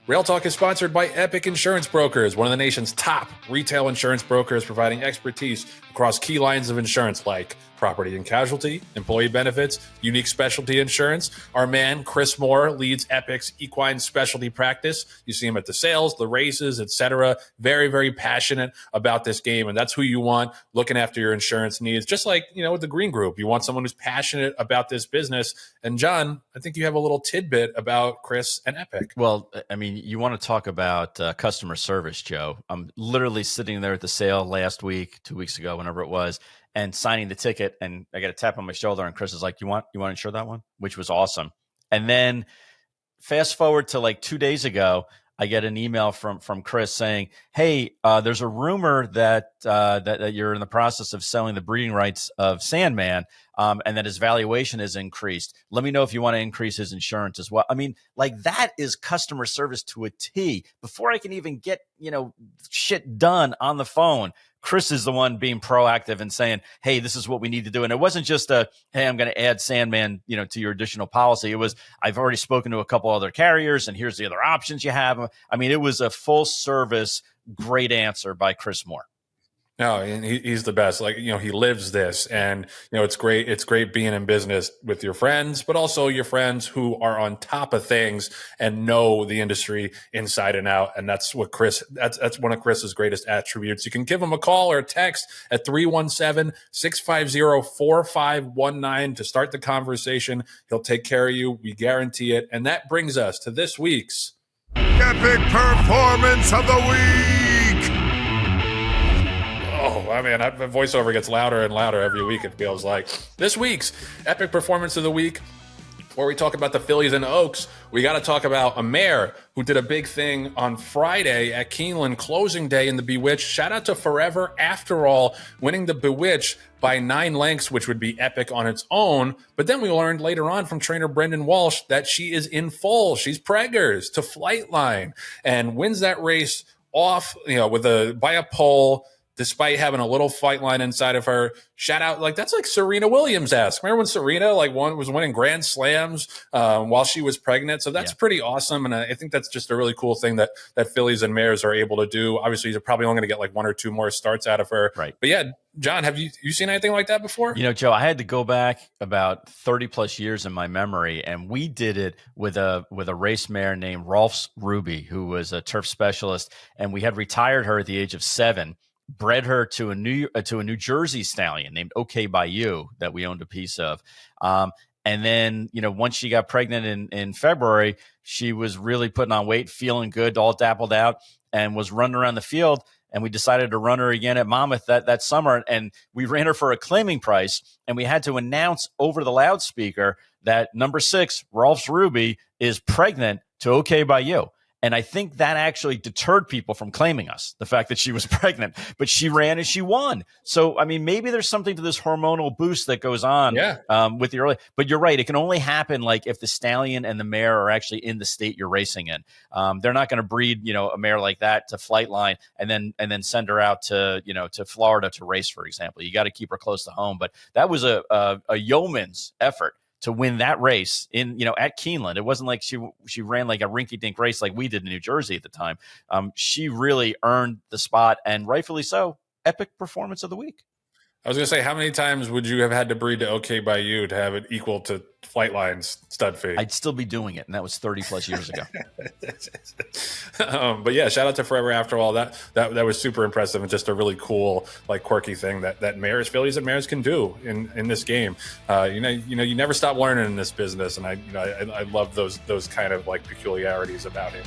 Rail Talk is sponsored by Epic Insurance Brokers, one of the nation's top retail insurance brokers, providing expertise across key lines of insurance like property and casualty, employee benefits, unique specialty insurance. Our man, Chris Moore, leads Epic's equine specialty practice. You see him at the sales, the races, etc. Very, very passionate about this game, and that's who you want looking after your insurance needs. Just like, with the Green Group, you want someone who's passionate about this business. And John, I think you have a little tidbit about Chris and Epic. Well, I mean, you want to talk about customer service, Joe. I'm literally sitting there at the sale last week, 2 weeks ago, whenever it was, and signing the ticket, and I got a tap on my shoulder, and Chris is like, you want to insure that one? Which was awesome. And then fast forward to like 2 days ago, I get an email from Chris saying, hey, there's a rumor that you're in the process of selling the breeding rights of Sandman, and that his valuation has increased. Let me know if you want to increase his insurance as well. I mean, like, that is customer service to a T. Before I can even get, shit done on the phone, Chris is the one being proactive and saying, hey, this is what we need to do. And it wasn't just hey, I'm going to add Sandman, to your additional policy. It was, I've already spoken to a couple other carriers, and here's the other options you have. I mean, it was a full service, great answer by Chris Moore. No, and he's the best. Like, he lives this, and, it's great. It's great being in business with your friends, but also your friends who are on top of things and know the industry inside and out. And that's what that's one of Chris's greatest attributes. You can give him a call or a text at 317-650-4519 to start the conversation. He'll take care of you. We guarantee it. And that brings us to this week's Epic Performance of the Week. Oh, I mean, the voiceover gets louder and louder every week, it feels like. This week's Epic Performance of the Week, where we talk about the Phillies and Oaks, we got to talk about a mayor who did a big thing on Friday at Keeneland, closing day in the Bewitch. Shout out to Forever After All, winning the Bewitch by 9 lengths, which would be epic on its own. But then we learned later on from trainer Brendan Walsh that she is in full. She's preggers to Flightline and wins that race off, by a pole, despite having a little fight line inside of her. Shout out, that's like Serena Williams-esque. Remember when Serena was winning Grand Slams while she was pregnant? So that's pretty awesome, and I think that's just a really cool thing that Phillies and mares are able to do. Obviously, you're probably only going to get like 1 or 2 more starts out of her. Right. But yeah, John, have you seen anything like that before? Joe, I had to go back about 30 plus years in my memory, and we did it with a race mare named Rolfs Ruby, who was a turf specialist, and we had retired her at the age of 7. Bred her to a New Jersey stallion named OK by You that we owned a piece of. And then, once she got pregnant in February, she was really putting on weight, feeling good, all dappled out, and was running around the field. And we decided to run her again at Monmouth that summer. And we ran her for a claiming price. And we had to announce over the loudspeaker that number 6, Rolfs Ruby, is pregnant to OK by You. And I think that actually deterred people from claiming us, the fact that she was pregnant. But she ran and she won. So, I mean, maybe there's something to this hormonal boost that goes on with the early. But you're right. It can only happen if the stallion and the mare are actually in the state you're racing in. They're not going to breed, a mare like that to Flightline and then send her out to Florida to race, for example. You got to keep her close to home. But that was a yeoman's effort to win that race at Keeneland. It wasn't like she ran like a rinky-dink race like we did in New Jersey at the time. She really earned the spot, and rightfully so. Epic Performance of the Week. I was going to say, how many times would you have had to breed to OK by You to have it equal to Flightline's stud fee? I'd still be doing it, and that was 30 plus years ago. But yeah, shout out to Forever After All. That was super impressive and just a really cool, quirky thing that mares, Phillies, and mares can do in this game. You never stop learning in this business, and I love those kind of peculiarities about it.